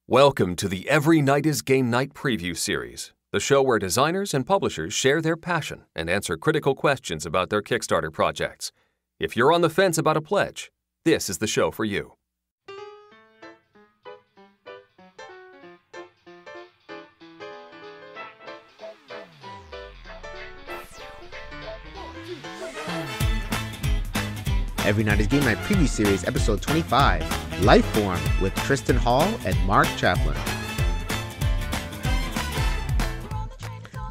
Welcome to the Every Night is Game Night preview series, the show where designers and publishers share their passion and answer critical questions about their Kickstarter projects. If you're on the fence about a pledge, this is the show for you. Every Night is Game Night preview series, episode 25, Lifeform, with Tristan Hall and Mark Chaplin.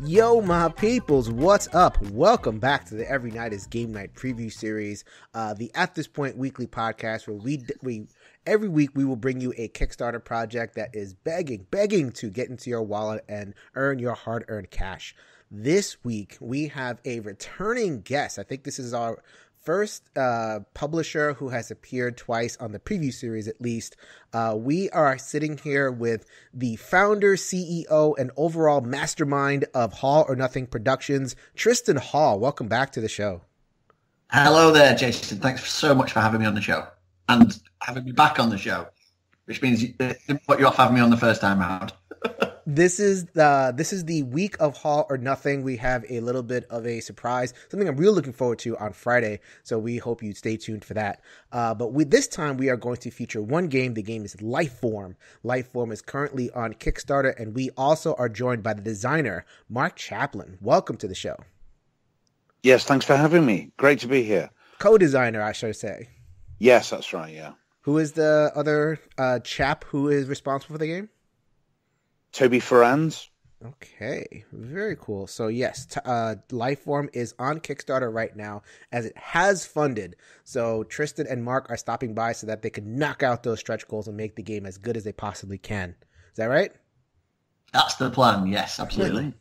Yo, my peoples, what's up? Welcome back to the Every Night is Game Night preview series, the At This Point weekly podcast where we every week we will bring you a Kickstarter project that is begging to get into your wallet and earn your hard-earned cash. This week we have a returning guest. I think this is our first publisher who has appeared twice on the preview series, at least. We are sitting here with the founder, CEO, and overall mastermind of Hall or Nothing Productions, Tristan Hall. Welcome back to the show. Hello there, Jason. Thanks so much for having me on the show and having me back on the show, which means you didn't put you off having me on the first time around. This is the week of Hall or Nothing. We have a little bit of a surprise, something I'm really looking forward to on Friday. So we hope you stay tuned for that. But this time we are going to feature one game. The game is Lifeform. Lifeform is currently on Kickstarter, and we also are joined by the designer, Mark Chaplin. Welcome to the show. Yes, thanks for having me. Great to be here. Co-designer, I should say. Yes, that's right, yeah. Who is the other chap who is responsible for the game? Toby Ferrans. Okay, very cool. So yes, Lifeform is on Kickstarter right now as it has funded. So Tristan and Mark are stopping by so that they can knock out those stretch goals and make the game as good as they possibly can. Is that right? That's the plan. Yes, absolutely.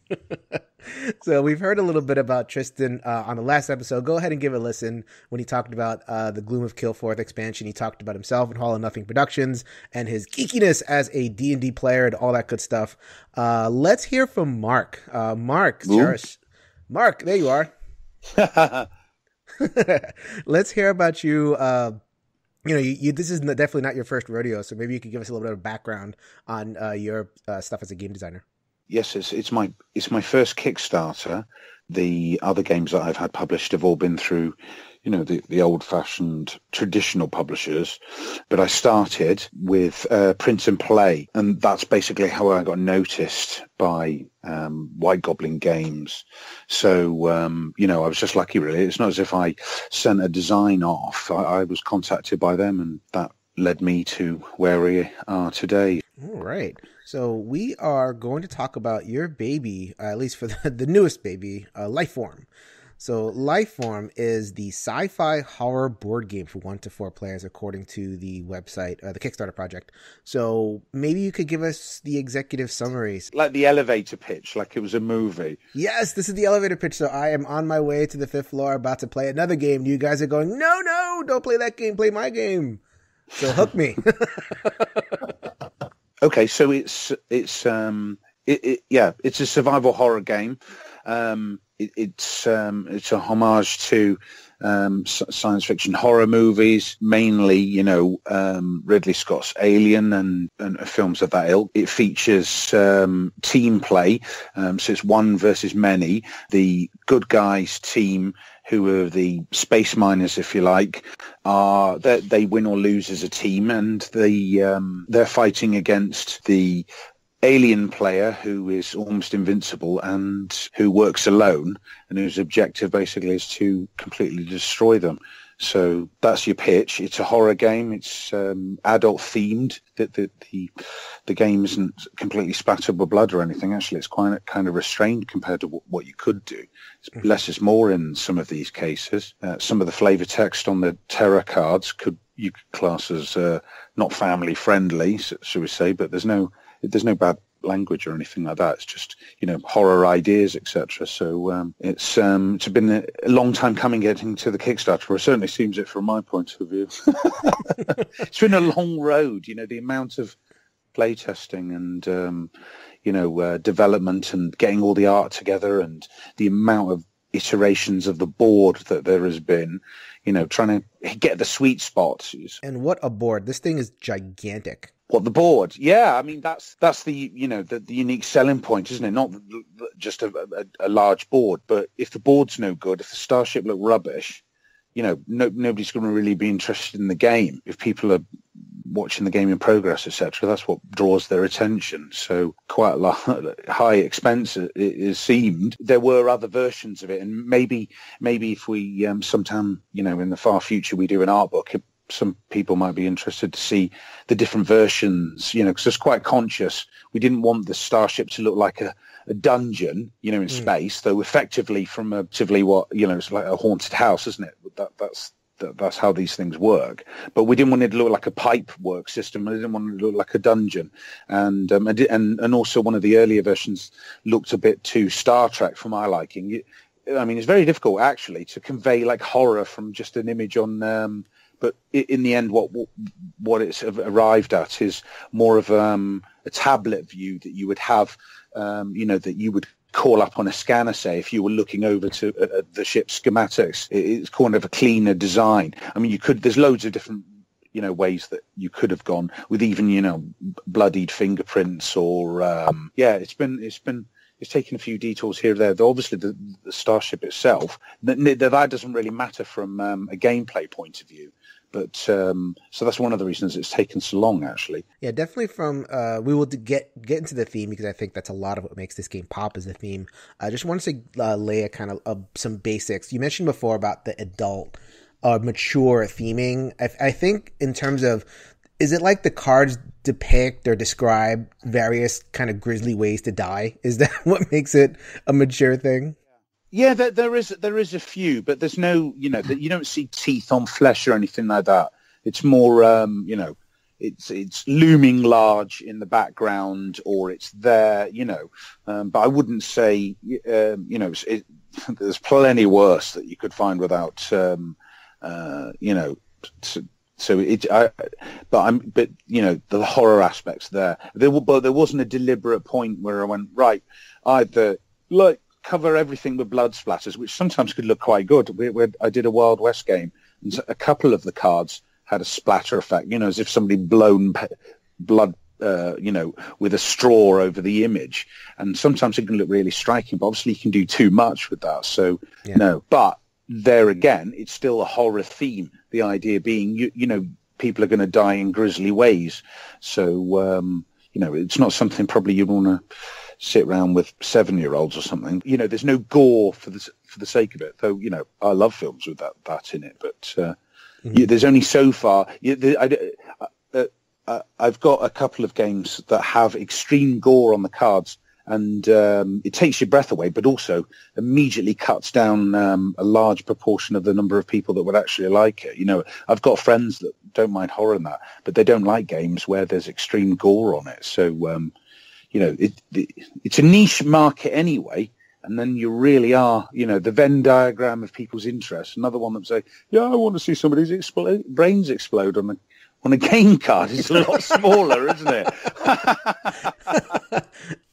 So we've heard a little bit about Tristan on the last episode. Go ahead and give it a listen. When he talked about the Gloom of Kilforth expansion, he talked about himself and Hall or Nothing Productions and his geekiness as a D&D player and all that good stuff. Let's hear from Mark. Mark, there you are. Let's hear about you. This is definitely not your first rodeo, so maybe you could give us a little bit of background on your stuff as a game designer. Yes, it's my first Kickstarter. The other games that I've had published have all been through, the old-fashioned traditional publishers. But I started with print and play, and that's basically how I got noticed by White Goblin Games. So, I was just lucky, really. It's not as if I sent a design off. I was contacted by them, and that led me to where we are today. All right. So we are going to talk about your baby, at least for the newest baby, Lifeform. So Lifeform is the sci-fi horror board game for 1 to 4 players, according to the website, the Kickstarter project. So maybe you could give us the executive summaries. Like the elevator pitch, like it was a movie. Yes, this is the elevator pitch. So I am on my way to the 5th floor, about to play another game. You guys are going, no, don't play that game, play my game. So hook me. Okay, so it's a survival horror game. It's a homage to science fiction horror movies, mainly Ridley Scott's Alien and films of that ilk. It features team play, so it's one versus many. The good guys team, who are the space miners, if you like, they win or lose as a team, and they're fighting against the alien player who is almost invincible and who works alone, and whose objective basically is to completely destroy them. So that's your pitch. It's a horror game. It's adult themed. The game isn't completely spattered with blood or anything. Actually, it's quite kind of restrained compared to what you could do. It's less is more in some of these cases. Some of the flavor text on the terror cards you could class as not family friendly, should we say? But there's no bad language or anything like that. It's just horror ideas, etc. So it's been a long time coming getting to the Kickstarter, or it certainly seems it from my point of view. It's been a long road. The amount of playtesting and development and getting all the art together, and the amount of iterations of the board that there has been, trying to get the sweet spot. And what a board. This thing is gigantic. What, the board? Yeah, I mean that's the the unique selling point, isn't it? Not just a large board, but if the board's no good, if the starship look rubbish, nobody's going to really be interested in the game. If people are watching the game in progress, etc., that's what draws their attention. So quite a lot high expense it seemed. There were other versions of it, and maybe if we sometime in the far future we do an art book, some people might be interested to see the different versions, because it's quite conscious. We didn't want the starship to look like a dungeon, in space, though effectively what, it's like a haunted house, isn't it? That's how these things work. But we didn't want it to look like a pipe work system. I didn't want it to look like a dungeon. And also one of the earlier versions looked a bit too Star Trek for my liking. I mean, it's very difficult actually to convey like horror from just an image on. But in the end, what it's arrived at is more of a tablet view that you would have, that you would call up on a scanner, say, if you were looking over to the ship's schematics. It's kind of a cleaner design. I mean, there's loads of different, ways that you could have gone with, even, bloodied fingerprints or, it's taken a few detours here or there. Obviously, the starship itself, that doesn't really matter from a gameplay point of view. But so that's one of the reasons it's taken so long, actually. Yeah, definitely. From we will get into the theme, because I think that's a lot of what makes this game pop is the theme. I just wanted to lay a kind of some basics. You mentioned before about the adult, mature theming. I think in terms of, is it like the cards depict or describe various kind of grisly ways to die? Is that what makes it a mature thing? Yeah, there is a few, but there's no, you don't see teeth on flesh or anything like that. It's more, it's looming large in the background, or it's there, but I wouldn't say, there's plenty worse that you could find without, the horror aspects there. But there wasn't a deliberate point where I went, right, either cover everything with blood splatters, which sometimes could look quite good. I did a Wild West game, and a couple of the cards had a splatter effect, as if somebody blown blood, with a straw over the image. And sometimes it can look really striking, but obviously you can do too much with that. So, no. But there again, it's still a horror theme. The idea being, people are going to die in grisly ways. So, it's not something probably you'd want to sit around with 7-year-olds or something. There's no gore for the sake of it. Though, I love films with that in it. But there's only so far. I've got a couple of games that have extreme gore on the cards, and it takes your breath away, but also immediately cuts down a large proportion of the number of people that would actually like it. I've got friends that don't mind horror and that, but they don't like games where there's extreme gore on it. So, it's a niche market anyway, and then you really are, the Venn diagram of people's interests. Another one that say, yeah, I want to see somebody's brains explode on a game card. It's a lot smaller, isn't it?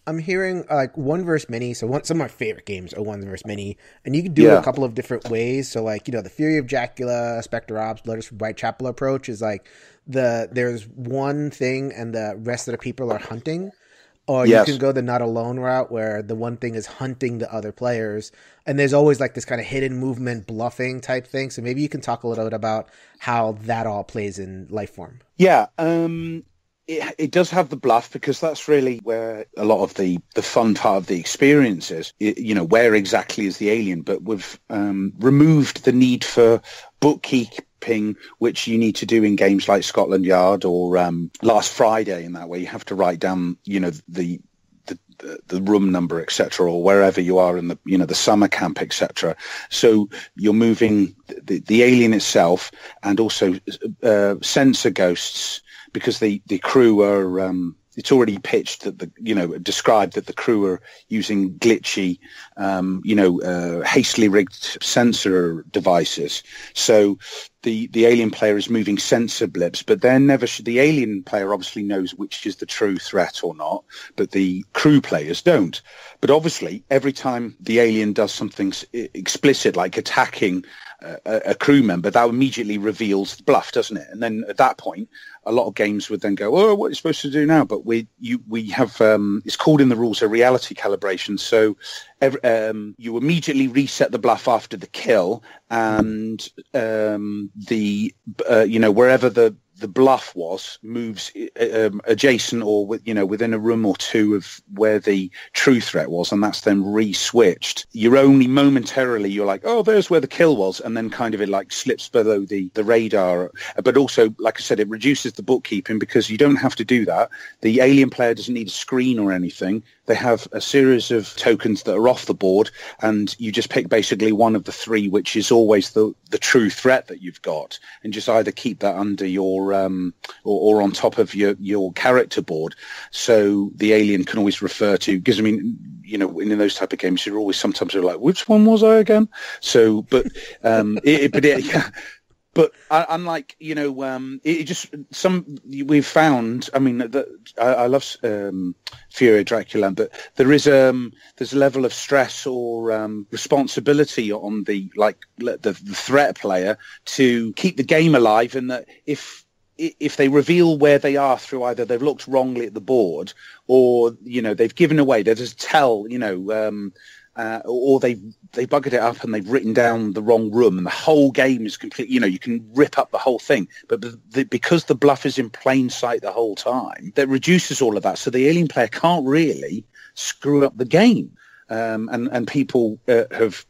I'm hearing like one verse many. So some of my favorite games are one verse many, and you can do it a couple of different ways. So like, the Fury of Dracula, Spectre Ops, Letters from Whitechapel approach is like there's one thing and the rest of the people are hunting. Or you can go the not alone route where the one thing is hunting the other players. And there's always like this kind of hidden movement bluffing type thing. So maybe you can talk a little bit about how that all plays in Lifeform. Yeah, it does have the bluff, because that's really where a lot of the fun part of the experience is. Where exactly is the alien? But we've removed the need for bookkeeping, which you need to do in games like Scotland Yard or Last Friday. In that way, you have to write down, the room number, etc., or wherever you are in the summer camp, etc. So you're moving the alien itself, and also sensor ghosts, because the crew are. It's already pitched that described that the crew are using glitchy, hastily rigged sensor devices. So the alien player is moving sensor blips, but the alien player obviously knows which is the true threat or not, but the crew players don't. But obviously, every time the alien does something explicit, like attacking a crew member, that immediately reveals the bluff, doesn't it? And then at that point, a lot of games would then go, oh, what are you supposed to do now? But we have, it's called in the rules a reality calibration. So you immediately reset the bluff after the kill, and wherever the bluff was moves adjacent or within a room or two of where the true threat was, and that's then re-switched. You're only momentarily, you're like, oh, there's where the kill was, and then kind of it like slips below the radar. But also, like I said, it reduces the bookkeeping because you don't have to do that. The alien player doesn't need a screen or anything. They have a series of tokens that are off the board, and you just pick basically one of the three, which is always the true threat that you've got, and just either keep that under your or on top of your character board, so the alien can always refer to. Because I mean, in those type of games, you're always sometimes like, which one was I again? So, but But unlike, it just we've found. I mean, I love Fury Dracula, but there's a level of stress or responsibility on the threat player to keep the game alive, and that if they reveal where they are through either they've looked wrongly at the board, or they've given away, there's a tell, or they buggered it up and they've written down the wrong room, and the whole game is complete. You can rip up the whole thing, but because the bluff is in plain sight the whole time, that reduces all of that. So the alien player can't really screw up the game. And people have,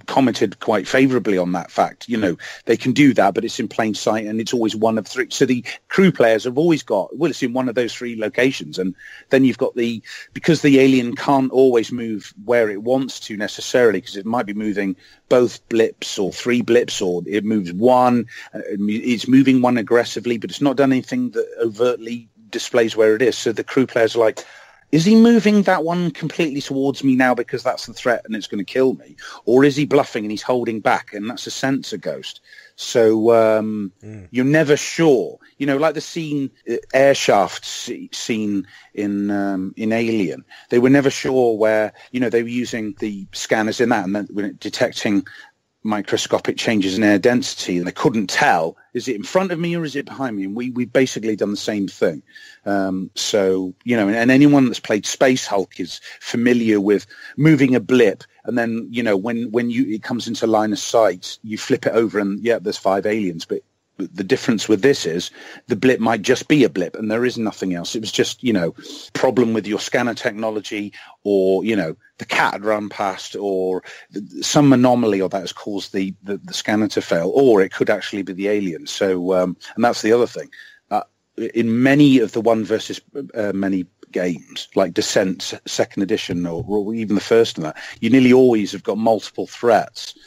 commented quite favourably on that fact. They can do that, but it's in plain sight, and it's always one of three. So the crew players have always got, it's in one of those three locations. And then you've got because the alien can't always move where it wants to necessarily, because it might be moving both blips or three blips, or it moves one. It's moving one aggressively, but it's not done anything that overtly displays where it is. So the crew players are like, is he moving that one completely towards me now because that's the threat and it's going to kill me? Or is he bluffing and he's holding back, and that's a sensor ghost? So you're never sure. Like the scene, air shaft scene in Alien. They were never sure where, they were using the scanners in that, and then detecting microscopic changes in air density, and they couldn't tell, is it in front of me or is it behind me? And we've basically done the same thing. So, and anyone that's played Space Hulk is familiar with moving a blip, and then, when it comes into line of sight, you flip it over and, there's 5 aliens. But the difference with this is the blip might just be a blip and there is nothing else. It was just, problem with your scanner technology, or, the cat had run past, or some anomaly, or that has caused the scanner to fail, or it could actually be the alien. So, and that's the other thing. In many of the one versus many games, like Descent second edition, or even the first of that, you nearly always have got multiple threats.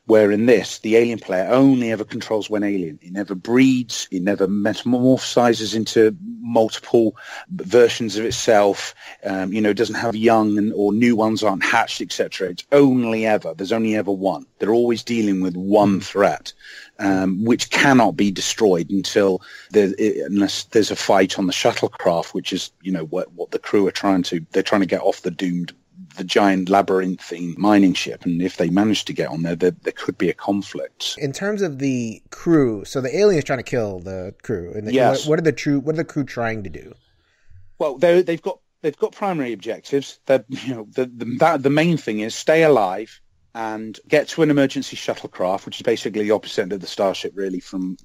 Where in this, the alien player only ever controls one alien. It never breeds. It never metamorphosizes into multiple versions of itself. It doesn't have young or new ones aren't hatched, etc. There's only ever one. They're always dealing with one threat, which cannot be destroyed unless there's a fight on the shuttlecraft, which is, what the crew are they're trying to get off the giant labyrinthine mining ship, and if they manage to get on there could be a conflict. In terms of the crew, so the alien is trying to kill the crew, and yes. What are the crew trying to do? Well, they've got primary objectives. The main thing is stay alive and get to an emergency shuttlecraft, which is basically the opposite end of the starship, really, from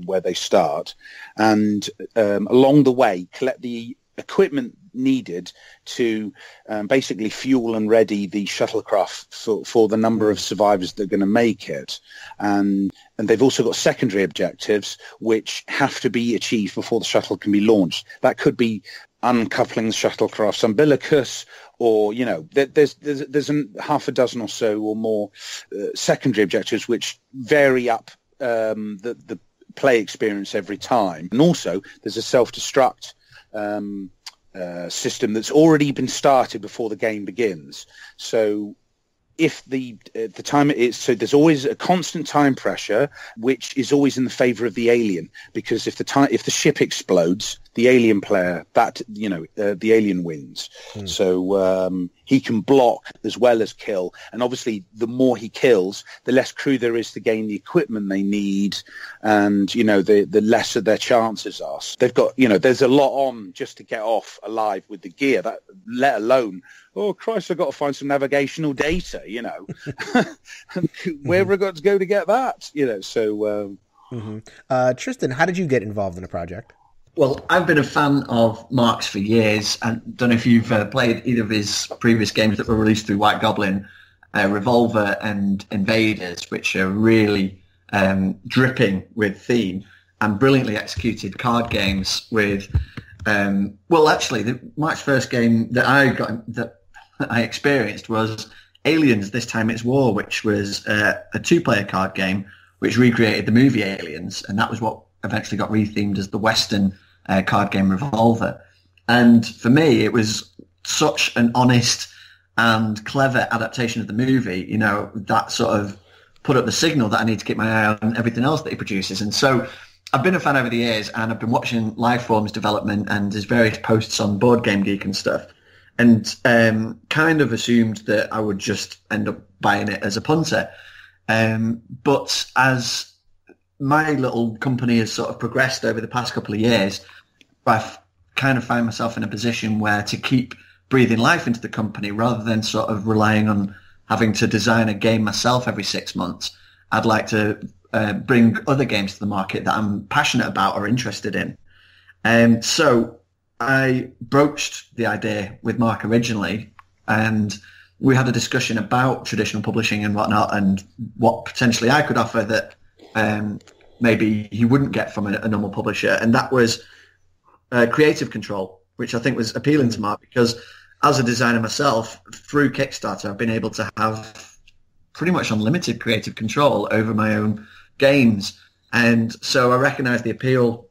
where they start, and along the way collect the equipment needed to basically fuel and ready the shuttlecraft for the number of survivors that are going to make it. And they've also got secondary objectives which have to be achieved before the shuttle can be launched. That could be uncoupling the shuttlecraft's umbilicus, or, there's half a dozen or so or more secondary objectives which vary up the play experience every time. And also there's a self-destruct system that's already been started before the game begins. So if the time it is, so there's always a constant time pressure, which is always in the favor of the alien, because if the ship explodes, the alien player, that, the alien wins. So he can block as well as kill. And obviously, the more he kills, the less crew there is to gain the equipment they need. And, the lesser their chances are. So they've got, there's a lot on just to get off alive with the gear, that let alone, oh, Christ, I've got to find some navigational data, Where have I got to go to get that? So... Tristan, how did you get involved in the project? Well, I've been a fan of Mark's for years. I don't know if you've played either of his previous games that were released through White Goblin, Revolver and Invaders, which are really dripping with theme and brilliantly executed card games with... Mark's first game that I experienced was Aliens, This Time It's War, which was a two-player card game which recreated the movie Aliens, and that was what eventually got rethemed as the Western card game Revolver. And for me, it was such an honest and clever adaptation of the movie, that sort of put up the signal that I need to keep my eye on everything else that he produces. And so I've been a fan over the years, and I've been watching Lifeform's development and his various posts on Board Game Geek and stuff, and kind of assumed that I would just end up buying it as a punter. But as my little company has sort of progressed over the past couple of years, I've kind of found myself in a position where to keep breathing life into the company rather than sort of relying on having to design a game myself every 6 months, I'd like to bring other games to the market that I'm passionate about or interested in. So I broached the idea with Mark originally, and we had a discussion about traditional publishing and whatnot, and what potentially I could offer that maybe he wouldn't get from a normal publisher. And that was creative control, which I think was appealing to Mark, because as a designer myself, through Kickstarter, I've been able to have pretty much unlimited creative control over my own games. And so I recognised the appeal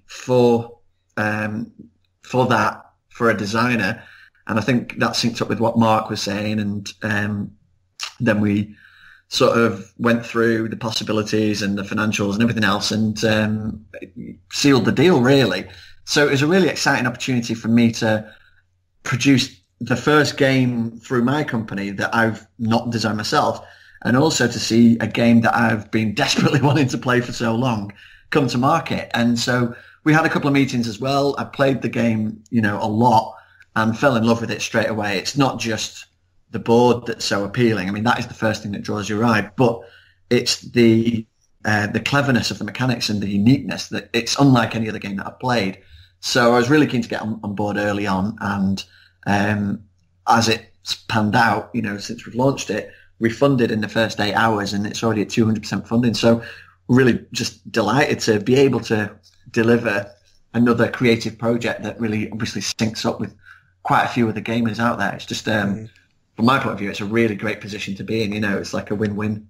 for that, for a designer. And I think that synced up with what Mark was saying. And then we sort of went through the possibilities and the financials and everything else, and sealed the deal, really. So it was a really exciting opportunity for me to produce the first game through my company that I've not designed myself, and also to see a game that I've been desperately wanting to play for so long come to market. And so we had a couple of meetings as well. I played the game, a lot, and fell in love with it straight away. It's not just the board that's so appealing. I mean, that is the first thing that draws your eye, but it's the cleverness of the mechanics and the uniqueness that it's unlike any other game that I've played. So I was really keen to get on board early on, and as it's panned out, since we've launched it, we funded in the first 8 hours, and it's already at 200% funding. So really just delighted to be able to deliver another creative project that really obviously syncs up with quite a few of the gamers out there. It's just, from my point of view, it's a really great position to be in. It's like a win-win.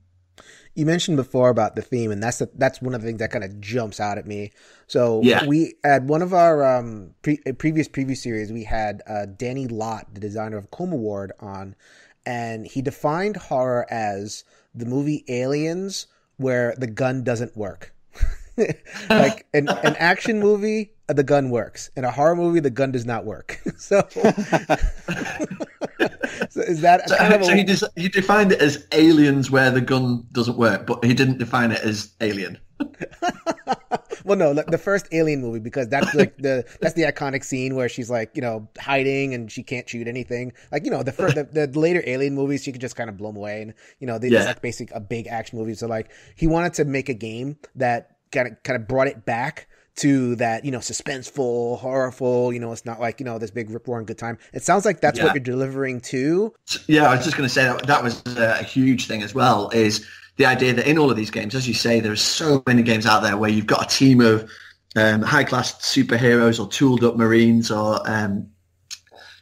You mentioned before about the theme, and that's one of the things that kind of jumps out at me. So we at one of our previous preview series, we had Danny Lott, the designer of Coma Ward, on, and he defined horror as the movie Aliens where the gun doesn't work. Like an action movie, the gun works. In a horror movie, the gun does not work. So, is that he defined it as Aliens where the gun doesn't work, but he didn't define it as Alien. Well, no, the first Alien movie, because that's like that's the iconic scene where she's like, hiding and she can't shoot anything. Like, the later Alien movies, she could just kind of blow them away, and it's like basically a big action movie. So like, he wanted to make a game that kind of brought it back to that, suspenseful, horrorful, it's not like, this big rip-roaring good time. It sounds like that's what you're delivering too. Yeah, I was just going to say that was a huge thing as well, is the idea that in all of these games, as you say, there's so many games out there where you've got a team of high-class superheroes or tooled-up Marines or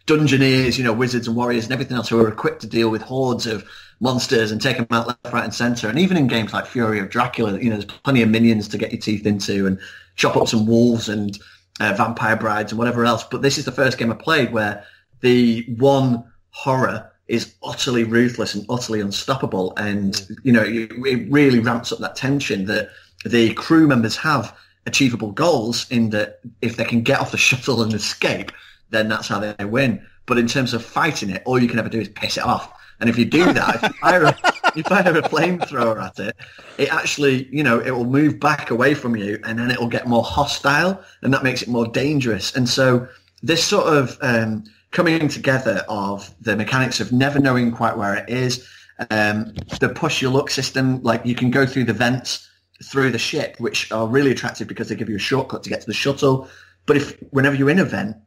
Dungeoneers, wizards and warriors and everything else, who are equipped to deal with hordes of monsters and take them out left, right and centre. And even in games like Fury of Dracula, there's plenty of minions to get your teeth into and chop up some wolves and vampire brides and whatever else. But this is the first game I played where the one horror is utterly ruthless and utterly unstoppable. And, it really ramps up that tension that the crew members have achievable goals in that if they can get off the shuttle and escape, then that's how they win. But in terms of fighting it, all you can ever do is piss it off. And if you do that, if you fire a flamethrower at it, it actually, you know, it will move back away from you, and then it will get more hostile, and that makes it more dangerous. And so this sort of coming together of the mechanics of never knowing quite where it is, the push your luck system, like you can go through the vents through the ship, which are really attractive because they give you a shortcut to get to the shuttle. But whenever you're in a vent,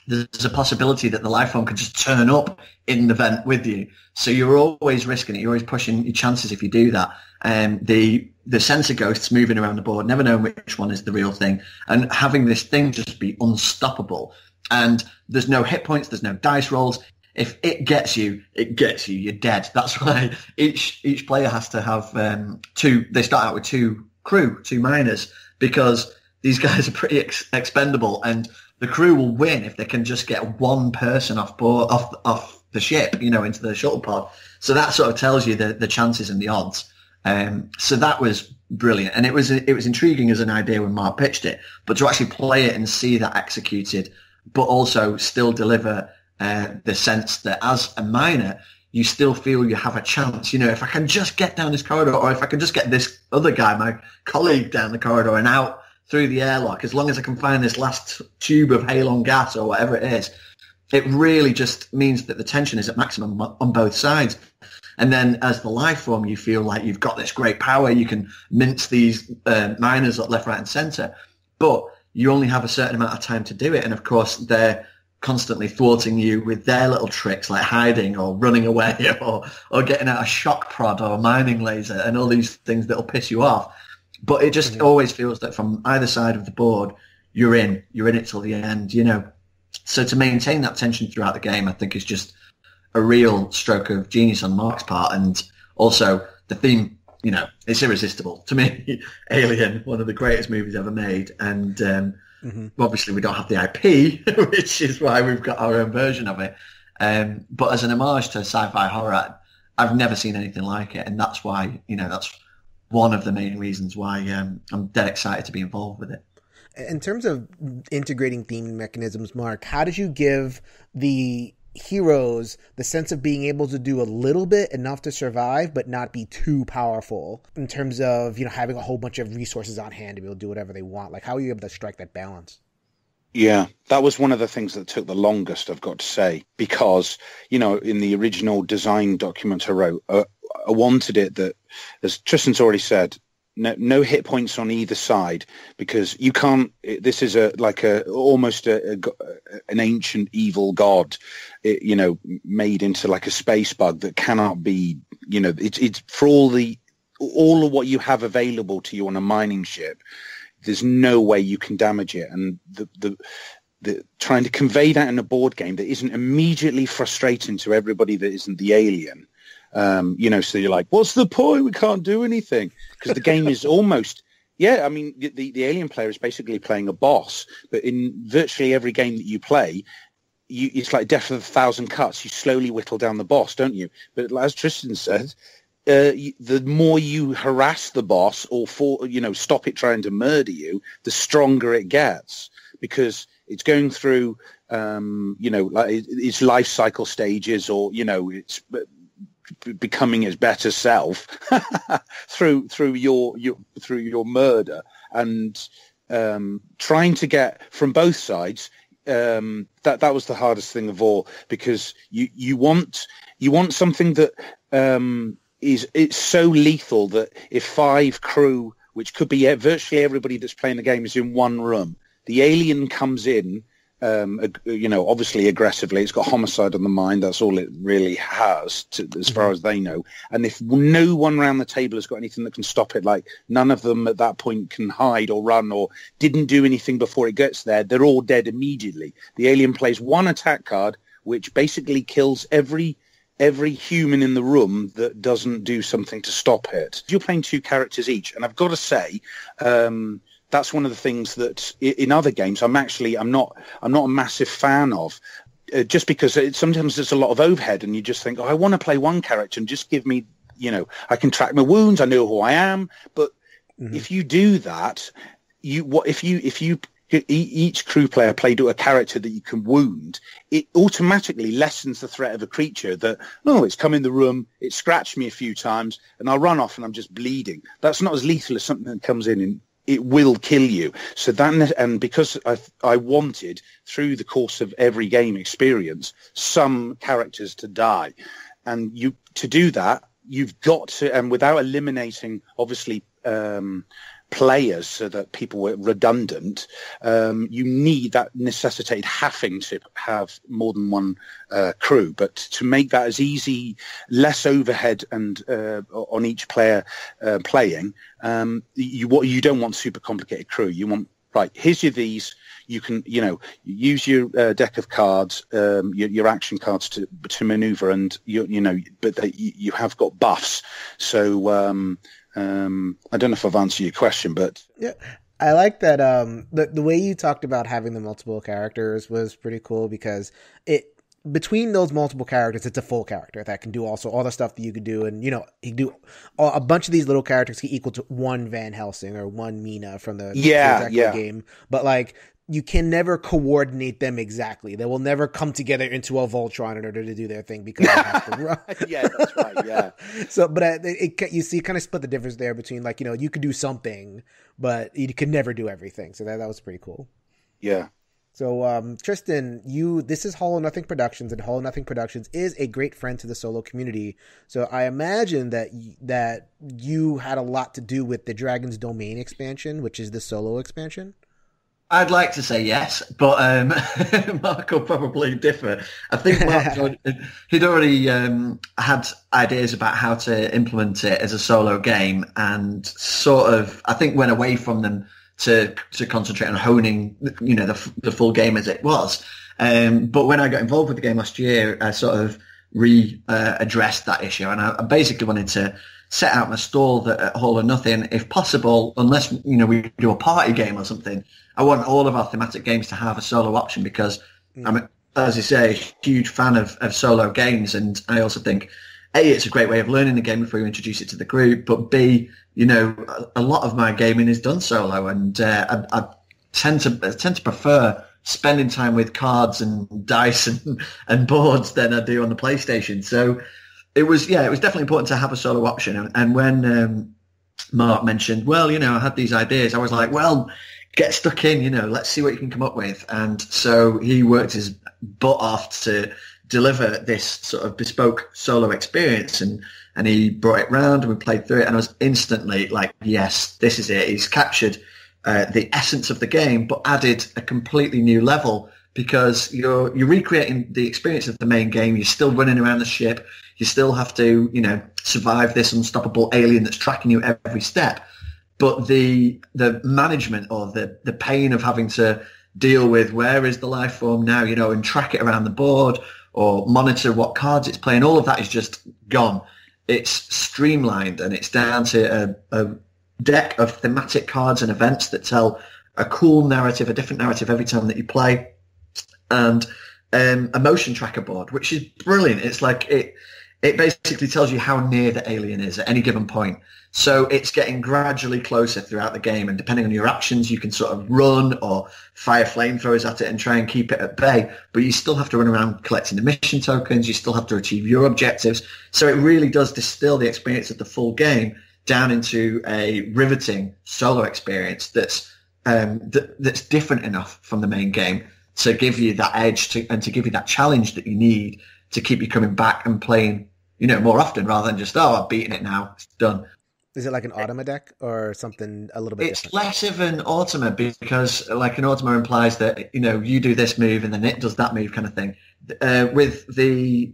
there's a possibility that the Lifeform can just turn up in the vent with you. So you're always risking it. You're always pushing your chances if you do that. The sensor ghosts moving around the board, never knowing which one is the real thing, and having this thing just be unstoppable. And there's no hit points, there's no dice rolls. If it gets you, you're dead. That's why each player has to have they start out with two miners, because these guys are pretty expendable, and the crew will win if they can just get one person off the ship, you know, into the shuttle pod. So that sort of tells you the chances and the odds. So that was brilliant, and it was intriguing as an idea when Mark pitched it, but to actually play it and see that executed, but also still deliver the sense that as a miner, you still feel you have a chance. You know, if I can just get down this corridor, or if I can just get this other guy, my colleague, down the corridor and out through the airlock, as long as I can find this last tube of halon gas or whatever it is, it really just means that the tension is at maximum on both sides. And then as the Lifeform, you feel like you've got this great power. You can mince these miners left, right and centre, but you only have a certain amount of time to do it. And of course, they're constantly thwarting you with their little tricks like hiding or running away or getting out a shock prod or a mining laser and all these things that'll piss you off. But it just always feels that from either side of the board, you're in it till the end, you know. So to maintain that tension throughout the game, I think is just a real stroke of genius on Mark's part. And also the theme, you know, it's irresistible. To me, Alien, one of the greatest movies ever made. And obviously we don't have the IP, which is why we've got our own version of it. But as an homage to sci-fi horror, I've never seen anything like it. And that's why, you know, that's one of the main reasons why I'm dead excited to be involved with it. In terms of integrating theme mechanisms, Mark, how did you give the heroes the sense of being able to do a little bit, enough to survive, but not be too powerful, in terms of, you know, having a whole bunch of resources on hand to be able to do whatever they want? Like, how are you able to strike that balance? Yeah, that was one of the things that took the longest, I've got to say, because, you know, in the original design document I wrote, I wanted it that, as Tristan's already said, no hit points on either side, because you can't. This is almost an ancient evil god, you know, made into like a space bug that cannot be. You know, it's for all of what you have available to you on a mining ship. There's no way you can damage it, and the trying to convey that in a board game that isn't immediately frustrating to everybody that isn't the alien. You know, so you're like, what's the point? We can't do anything, because the game is almost, I mean, the alien player is basically playing a boss, but in virtually every game that you play, it's like Death of 1,000 Cuts. You slowly whittle down the boss, don't you? But as Tristan said, the more you harass the boss or stop it trying to murder you, the stronger it gets, because it's going through, like its life cycle stages, or, you know, it's becoming its better self through your murder, and trying to get from both sides. That was the hardest thing of all, because you want something that it's so lethal that if 5 crew, which could be virtually everybody that's playing the game, is in one room, the alien comes in. Obviously aggressively. It's got homicide on the mind. That's all it really has, as far as they know. And if no one around the table has got anything that can stop it, like none of them at that point can hide or run or didn't do anything before it gets there, they're all dead immediately. The alien plays one attack card, which basically kills every human in the room that doesn't do something to stop it. You're playing 2 characters each, and I've got to say, that's one of the things that in other games I'm not a massive fan of, just because sometimes there's a lot of overhead, and you just think, I want to play one character and just give me, you know, I can track my wounds, I know who I am. But if you do that, each crew player played a character that you can wound, it automatically lessens the threat of a creature that, oh, it's come in the room, it scratched me a few times, and I'll run off and I'm just bleeding. That's not as lethal as something that comes in and it will kill you. So that, and because I wanted, through the course of every game experience, some characters to die. And to do that, you've got to, and without eliminating, obviously, players so that people were redundant, that necessitated having to have more than one crew. But to make that as easy, less overhead and on each player playing, you don't want super complicated crew. You want, right, here's these. You can, use your deck of cards, your action cards to maneuver, and but you have got buffs. So I don't know if I've answered your question, but yeah, I like that. The way you talked about having the multiple characters was pretty cool, because between those multiple characters, it's a full character that can do also all the stuff that you could do. And, you can do a bunch of these little characters can equal to one Van Helsing or one Mina from the game. But like, you can never coordinate them exactly. They will never come together into a Voltron in order to do their thing because they have to run. Yeah, that's right. Yeah. So, but you see, kind of split the difference there between, like, you could do something, but you could never do everything. So that was pretty cool. Yeah. So, Tristan, this is Hollow Nothing Productions, and Hollow Nothing Productions is a great friend to the solo community. So I imagine that you had a lot to do with the Dragon's Domain expansion, which is the solo expansion. I'd like to say yes, but Mark will probably differ. I think Mark he'd already had ideas about how to implement it as a solo game, and sort of, I think, went away from them to concentrate on honing, the full game as it was. But when I got involved with the game last year, I sort of addressed that issue, and I basically wanted to set out my stall that at Hollow Nothing, if possible, unless we do a party game or something, I want all of our thematic games to have a solo option, because I'm, as you say, a huge fan of solo games, and I also think, A, it's a great way of learning the game before you introduce it to the group, but B, a lot of my gaming is done solo, and I tend to prefer spending time with cards and dice and boards than I do on the PlayStation. So it was definitely important to have a solo option. And when Mark mentioned, well, I had these ideas, I was like, well, get stuck in, let's see what you can come up with. And so he worked his butt off to deliver this sort of bespoke solo experience, and he brought it round and we played through it, and I was instantly like, yes, this is it. He's captured the essence of the game, but added a completely new level, because you're recreating the experience of the main game. You're still running around the ship. You still have to, survive this unstoppable alien that's tracking you every step. But the management, or the pain of having to deal with where is the life form now, and track it around the board or monitor what cards it's playing, all of that is just gone. It's streamlined, and it's down to a deck of thematic cards and events that tell a cool narrative, a different narrative every time that you play, and a motion tracker board, which is brilliant. It's like it basically tells you how near the alien is at any given point. So it's getting gradually closer throughout the game, and depending on your actions, you can sort of run or fire flamethrowers at it and try and keep it at bay, but you still have to run around collecting the mission tokens. You still have to achieve your objectives. So it really does distill the experience of the full game down into a riveting solo experience that's different enough from the main game to give you that edge and to give you that challenge that you need to keep you coming back and playing, more often, rather than just, I've beaten it now, it's done. Is it like an automa deck or something a little bit It's different? less of an automa, because like an automa implies that, you do this move and then it does that move kind of thing. With the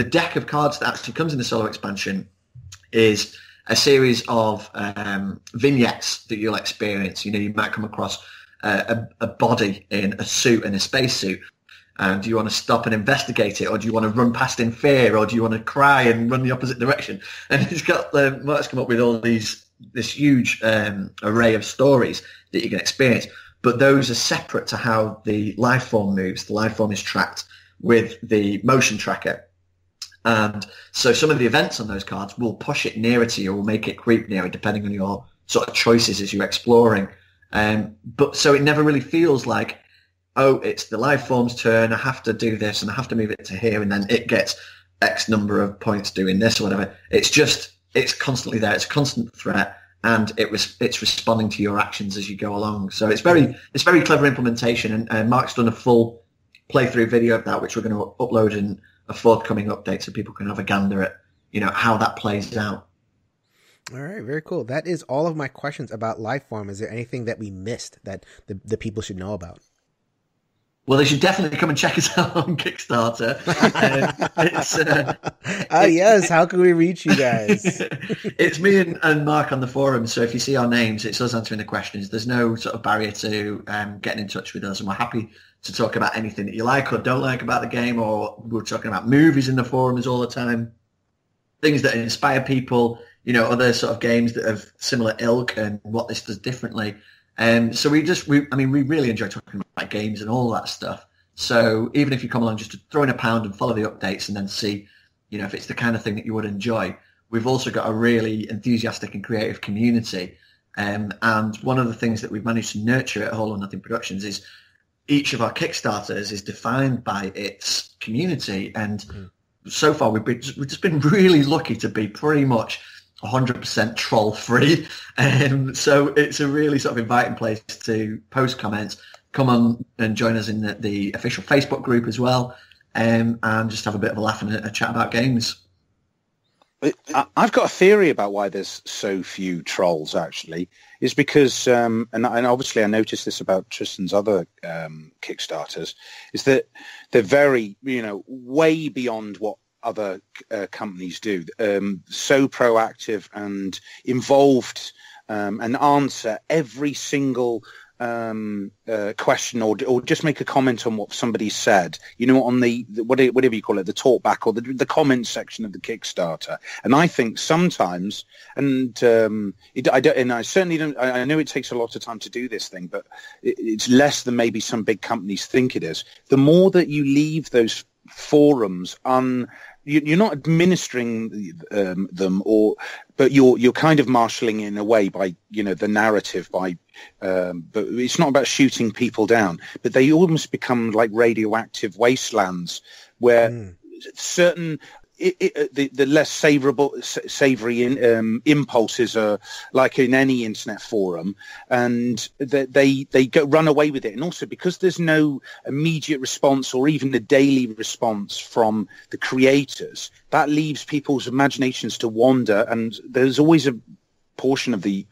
deck of cards that actually comes in the solo expansion is a series of vignettes that you'll experience. You might come across a body in a suit, in a spacesuit, and do you want to stop and investigate it, or do you want to run past in fear, or do you want to cry and run the opposite direction? And he's got Mark's come up with all this huge array of stories that you can experience, but those are separate to how the Lifeform moves. The Lifeform is tracked with the motion tracker. And so some of the events on those cards will push it nearer to you, or will make it creep nearer, depending on your sort of choices as you're exploring But so it never really feels like, oh, it's the Lifeform's turn, I have to do this and I have to move it to here, and then it gets X number of points doing this or whatever. It's constantly there. It's a constant threat, and it's responding to your actions as you go along. So it's very clever implementation, and Mark's done a full playthrough video of that, which we're going to upload in a forthcoming update so people can have a gander at, how that plays out. All right, very cool. That is all of my questions about Lifeform. Is there anything that we missed that the people should know about? Well, they should definitely come and check us out on Kickstarter. Yes, how can we reach you guys? It's me and Mark on the forum, so if you see our names, it's us answering the questions. There's no sort of barrier to getting in touch with us, and we're happy to talk about anything that you like or don't like about the game, or we're talking about movies in the forums all the time, things that inspire people, other sort of games that have similar ilk and what this does differently. So we really enjoy talking about games and all that stuff. So even if you come along just to throw in £1 and follow the updates and then see, if it's the kind of thing that you would enjoy, we've also got a really enthusiastic and creative community. And one of the things that we've managed to nurture at Whole or Nothing Productions is each of our Kickstarters is defined by its community. And so far we've just been really lucky to be pretty much 100% troll free, so it's a really sort of inviting place to post comments, come on and join us in the official Facebook group as well, and just have a bit of a laugh and a chat about games. I've got a theory about why there's so few trolls. Actually, is because and obviously I noticed this about Tristan's other Kickstarters, is that they're very way beyond what other companies do, so proactive and involved, and answer every single question or just make a comment on what somebody said, on the whatever you call it, the talkback or the comment section of the Kickstarter. And I think sometimes, and I certainly don't. I know it takes a lot of time to do this thing, but it's less than maybe some big companies think it is. The more that you leave those forums you're not administering them, but you're kind of marshalling in a way by the narrative but it's not about shooting people down, but they almost become like radioactive wastelands where certain the less savory impulses are like in any internet forum, and they run away with it. And also because there's no immediate response or even a daily response from the creators, that leaves people's imaginations to wander. And there's always a portion of the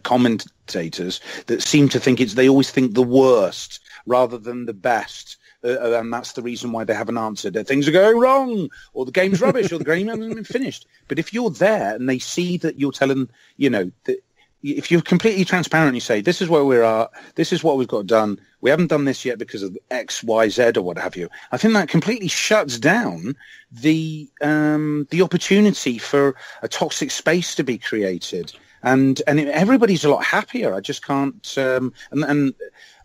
commentators that seem to think they always think the worst rather than the best. And that's the reason why they haven't answered. Things are going wrong, or the game's rubbish, or the game hasn't been finished. But if you're there and they see that you're telling, that if you're completely transparent, you say, this is where we're at, this is what we've got done, we haven't done this yet because of X, Y, Z, or what have you. I think that completely shuts down the opportunity for a toxic space to be created. And everybody's a lot happier. I just can't,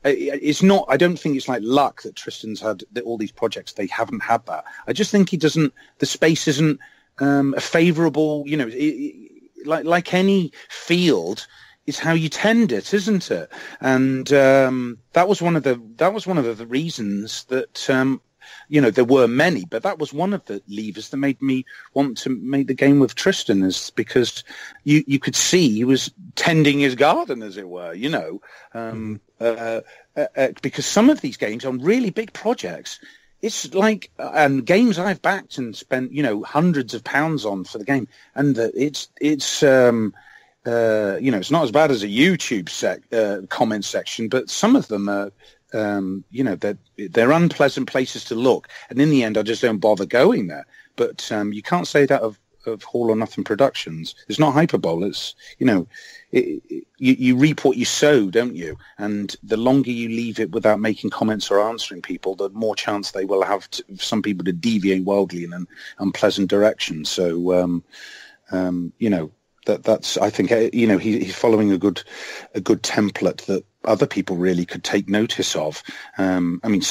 it's not. I don't think it's like luck that Tristan's had all these projects. They haven't had that. I just think the space isn't a favourable. Like any field, is how you tend it, isn't it? And that was one of the reasons that. There were many, but that was one of the levers that made me want to make the game with Tristan, is because you could see he was tending his garden, as it were, because some of these games on really big projects, it's like, and games I've backed and spent, hundreds of pounds on for the game, and it's not as bad as a YouTube comment section, but some of them are, they're unpleasant places to look, and in the end I just don't bother going there. But you can't say that of Whole or Nothing Productions. It's not hyperbole. It's you reap what you sow, don't you? And the longer you leave it without making comments or answering people, the more chance they will have some people to deviate wildly in an unpleasant direction. So that's I think he's following a good template that other people really could take notice of. Maybe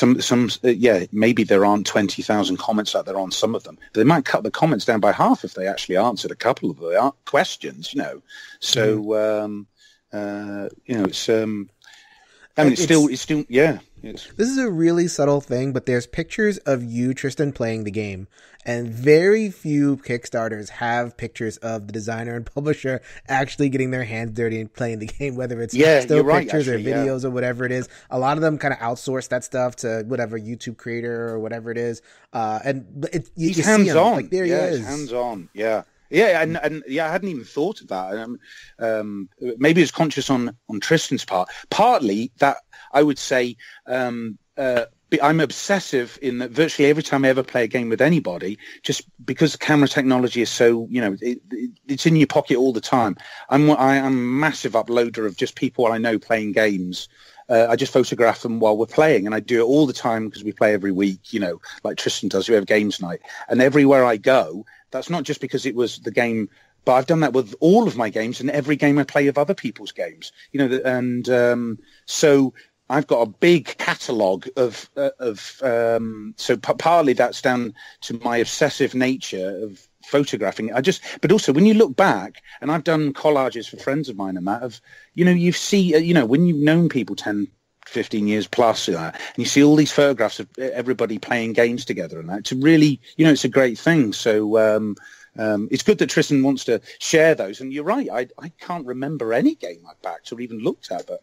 there aren't 20,000 comments out there on some of them. They might cut the comments down by half if they actually answered a couple of the questions, So it's. I mean, it's still, yeah. This is a really subtle thing, but there's pictures of you, Tristan, playing the game, and very few Kickstarters have pictures of the designer and publisher actually getting their hands dirty and playing the game, whether it's still pictures or videos or whatever it is. A lot of them kind of outsource that stuff to whatever YouTube creator or whatever it is. He's hands on. Like, there he is. Hands on. Yeah. Yeah, and I hadn't even thought of that. Maybe it's conscious on Tristan's part. Partly that I would say I'm obsessive in that virtually every time I ever play a game with anybody, just because camera technology is so, it's in your pocket all the time. I'm a massive uploader of just people I know playing games. I just photograph them while we're playing, and I do it all the time because we play every week, like Tristan does. We have games night, and everywhere I go, that's not just because it was the game, but I've done that with all of my games and every game I play of other people's games, so I've got a big catalogue of so partly that's down to my obsessive nature of photographing. But also when you look back, and I've done collages for friends of mine and that you see, when you've known people 10, 15 years plus, and you see all these photographs of everybody playing games together and that, to really, it's a great thing. So it's good that Tristan wants to share those. And you're right, I can't remember any game I've backed or even looked at, but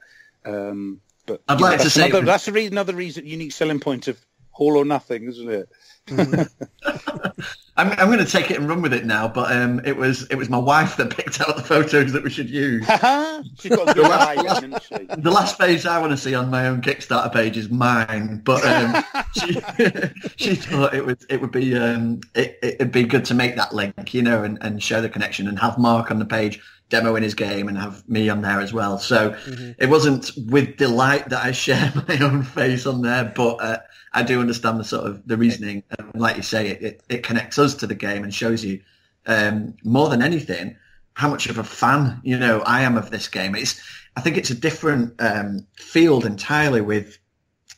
I'd like to say that's another reason, unique selling point of All or Nothing, isn't it? I'm going to take it and run with it now, but it was my wife that picked out the photos that we should use. She's got a good eye, hasn't she? The last page I want to see on my own Kickstarter page is mine, but she thought it'd be good to make that link, and show the connection, and have Mark on the page demoing his game and have me on there as well. So it wasn't with delight that I share my own face on there, but I do understand the sort of the reasoning. And like you say, it connects us to the game and shows you more than anything how much of a fan I am of this game. I think it's a different field entirely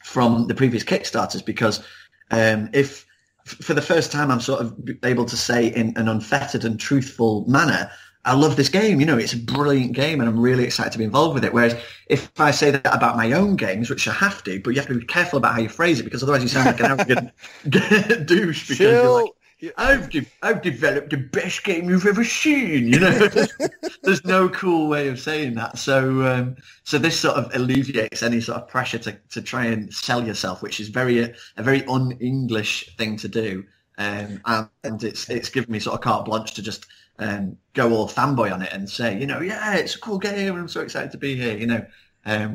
from the previous Kickstarters, because if for the first time I'm sort of able to say in an unfettered and truthful manner, I love this game, it's a brilliant game and I'm really excited to be involved with it. Whereas if I say that about my own games, which I have to, but you have to be careful about how you phrase it, because otherwise you sound like an arrogant douche, because you're like, I've developed the best game you've ever seen, There's no cool way of saying that. So this sort of alleviates any sort of pressure to try and sell yourself, which is a very un-English thing to do. And it's given me sort of carte blanche to just go all fanboy on it and say, yeah, it's a cool game and I'm so excited to be here,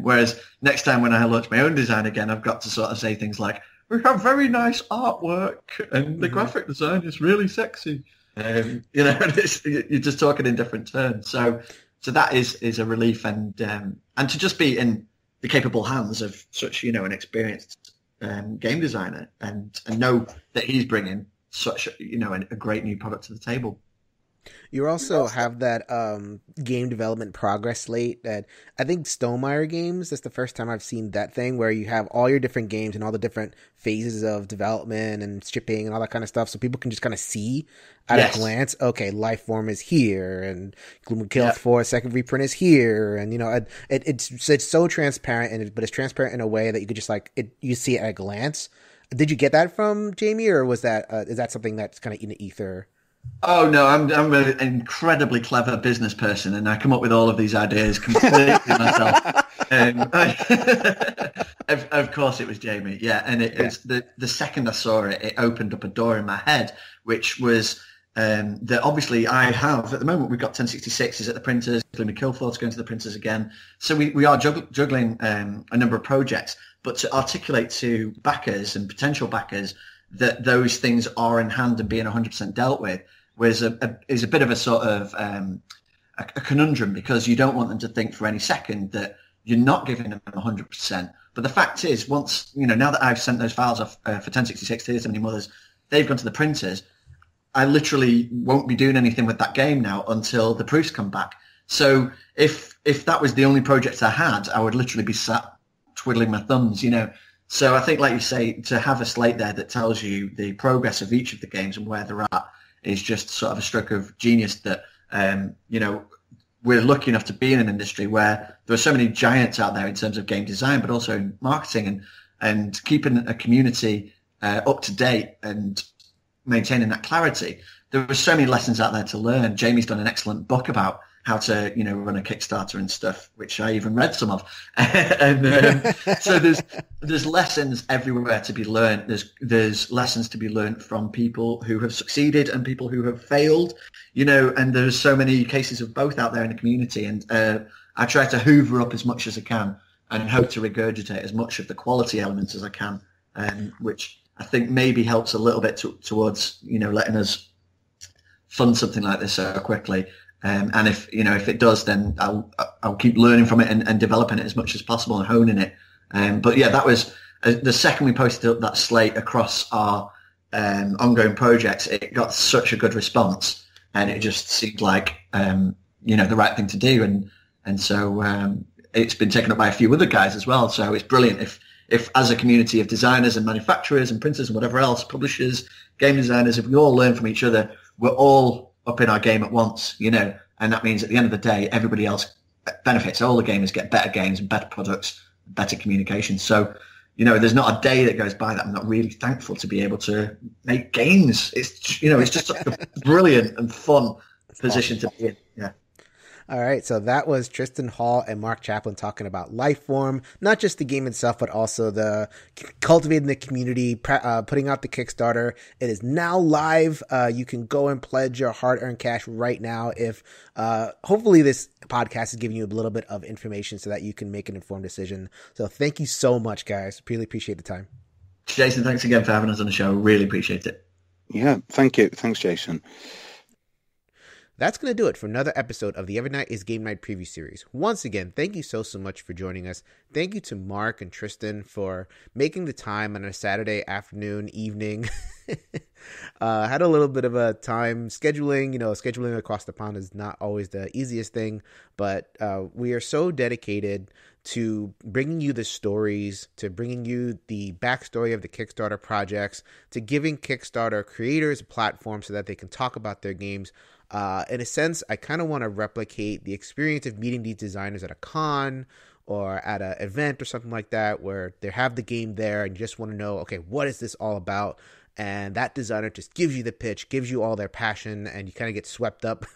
whereas next time when I launch my own design again, I've got to sort of say things like, we have very nice artwork and the graphic design is really sexy. You're just talking in different terms. So that is a relief, and to just be in the capable hands of such, an experienced game designer and know that he's bringing such, a great new product to the table. You also have that game development progress slate that I think Stonemaier Games, that's the first time I've seen that thing, where you have all your different games and all the different phases of development and shipping and all that kind of stuff, so people can just kind of see at a glance, okay, Lifeform is here and Gloom and Kill 4 second reprint is here, and it's so transparent, but it's transparent in a way that you could just you see it at a glance. Did you get that from Jamie, or was that is that something that's kind of in the ether? Oh no, I'm an incredibly clever business person, and I come up with all of these ideas completely myself. Of course, it was Jamie. Yeah, and it's the second I saw it, it opened up a door in my head, which was that obviously I have at the moment. We've got 1066s at the printers, Gloomy Killfort's going to the printers again. So we are juggling a number of projects, but to articulate to backers and potential backers that those things are in hand and being 100% dealt with is a bit of a sort of a conundrum, because you don't want them to think for any second that you're not giving them 100%. But the fact is, once, now that I've sent those files off for 1066 to so many mothers, they've gone to the printers. I literally won't be doing anything with that game now until the proofs come back. So if that was the only project I had, I would literally be sat twiddling my thumbs, So I think, like you say, to have a slate there that tells you the progress of each of the games and where they're at is just sort of a stroke of genius that, we're lucky enough to be in an industry where there are so many giants out there in terms of game design, but also in marketing and keeping a community up to date and maintaining that clarity. There are so many lessons out there to learn. Jamie's done an excellent book about how to, run a Kickstarter and stuff, which I even read some of. And so there's lessons everywhere to be learned. There's lessons to be learned from people who have succeeded and people who have failed, and there's so many cases of both out there in the community. And I try to hoover up as much as I can and hope to regurgitate as much of the quality elements as I can, which I think maybe helps a little bit towards, letting us fund something like this so quickly. And if it does, then I'll keep learning from it and developing it as much as possible and honing it. But yeah, that was the second we posted up that slate across our ongoing projects. It got such a good response, and it just seemed like the right thing to do. And so it's been taken up by a few other guys as well. So it's brilliant if as a community of designers and manufacturers and printers and whatever else, publishers, game designers, if we all learn from each other, we're all up in our game at once, and that means at the end of the day, everybody else benefits. All the gamers get better games and better products, better communication. So, there's not a day that goes by that I'm not really thankful to be able to make games. It's, it's just such a brilliant and fun position to be in. Yeah. All right, so that was Tristan Hall and Mark Chaplin talking about Lifeform, not just the game itself, but also the cultivating the community, putting out the Kickstarter. It is now live. You can go and pledge your hard-earned cash right now. If hopefully this podcast is giving you a little bit of information so that you can make an informed decision. So thank you so much, guys. Really appreciate the time. Jason, thanks again for having us on the show. Really appreciate it. Yeah, thank you. Thanks, Jason. That's going to do it for another episode of the Every Night is Game Night preview series. Once again, thank you so much for joining us. Thank you to Mark and Tristan for making the time on a Saturday afternoon, evening. Had a little bit of a time scheduling. Scheduling across the pond is not always the easiest thing, but we are so dedicated to bringing you the stories, to bringing you the backstory of the Kickstarter projects, to giving Kickstarter creators a platform so that they can talk about their games. In a sense, I kind of want to replicate the experience of meeting these designers at a con or at an event or something like that, where they have the game there and you just want to know, okay, what is this all about? And that designer just gives you the pitch, gives you all their passion, and you kind of get swept up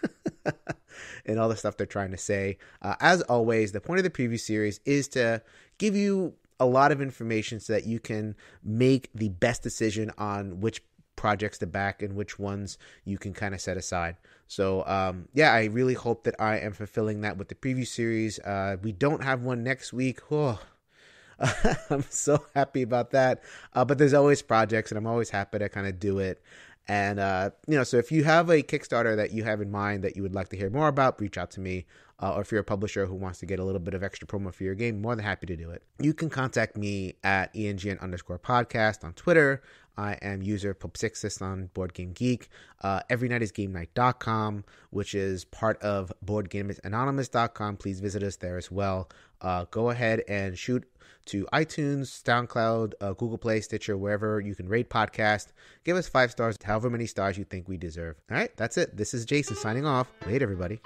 in all the stuff they're trying to say. As always, the point of the preview series is to give you a lot of information so that you can make the best decision on which projects to back and which ones you can kind of set aside. So I really hope that I am fulfilling that with the preview series. We don't have one next week. I'm so happy about that. But there's always projects, and I'm always happy to kind of do it. And, so if you have a Kickstarter that you have in mind that you would like to hear more about, reach out to me. Or if you're a publisher who wants to get a little bit of extra promo for your game, more than happy to do it. You can contact me at ENGN_podcast on Twitter. I am user Pub6 on Board Game Geek. EveryNightIsGameNight.com, which is part of BoardGamersAnonymous.com. Please visit us there as well. Go ahead and shoot to iTunes, SoundCloud, Google Play, Stitcher, wherever you can rate podcast. Give us 5 stars, however many stars you think we deserve. All right, that's it. This is Jason signing off. Later, everybody.